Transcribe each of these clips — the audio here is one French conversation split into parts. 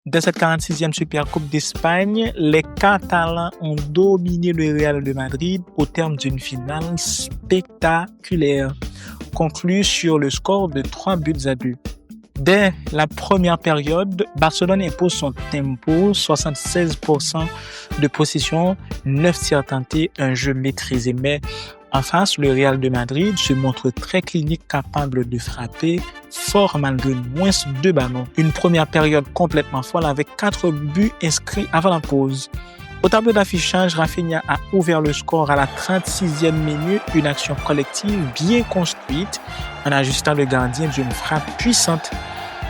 Dans cette 46e Supercoupe d'Espagne, les Catalans ont dominé le Real de Madrid au terme d'une finale spectaculaire, conclue sur le score de 3-2. Dès la première période, Barcelone impose son tempo, 76% de possession, 9 tirs tentés, un jeu maîtrisé. Mais en face, le Real de Madrid se montre très clinique, capable de frapper fort malgré moins 2 ballons. Une première période complètement folle avec 4 buts inscrits avant la pause. Au tableau d'affichage, Rafinha a ouvert le score à la 36e minute, une action collective bien construite en ajustant le gardien d'une frappe puissante.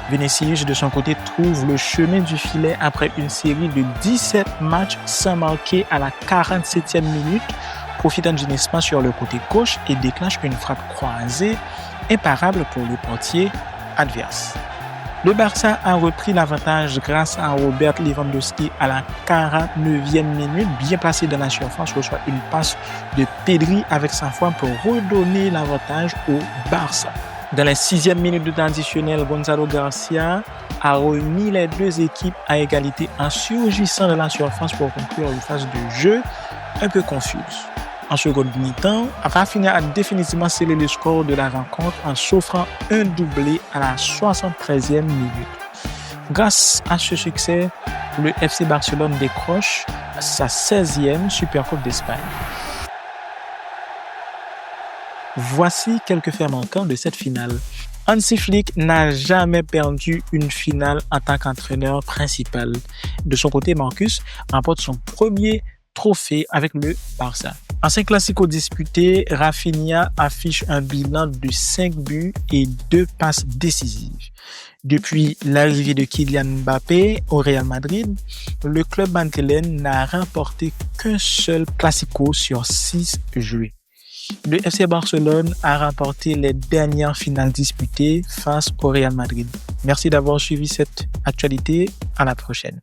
Vinicius, de son côté, trouve le chemin du filet après une série de 17 matchs sans marquer à la 47e minute, profitant d'un espace sur le côté gauche et déclenche une frappe croisée imparable pour le portier adverse. Le Barça a repris l'avantage grâce à Robert Lewandowski à la 49e minute, bien placé dans la surface, reçoit une passe de Pedri avec sa foi pour redonner l'avantage au Barça. Dans la 6e minute de temps additionnel, Gonzalo Garcia a remis les deux équipes à égalité en surgissant de la surface pour conclure une phase de jeu un peu confuse. En seconde mi-temps, Rafinha a définitivement scellé le score de la rencontre en s'offrant un doublé à la 73e minute. Grâce à ce succès, le FC Barcelone décroche sa 16e Supercoupe d'Espagne. Voici quelques faits manquants de cette finale. Hansi Flick n'a jamais perdu une finale en tant qu'entraîneur principal. De son côté, Marcus remporte son premier trophée avec le Barça. En 5 classicos disputés, Rafinha affiche un bilan de 5 buts et 2 passes décisives. Depuis l'arrivée de Kylian Mbappé au Real Madrid, le club madrilène n'a remporté qu'un seul classico sur 6 joués. Le FC Barcelone a remporté les dernières finales disputées face au Real Madrid. Merci d'avoir suivi cette actualité. À la prochaine.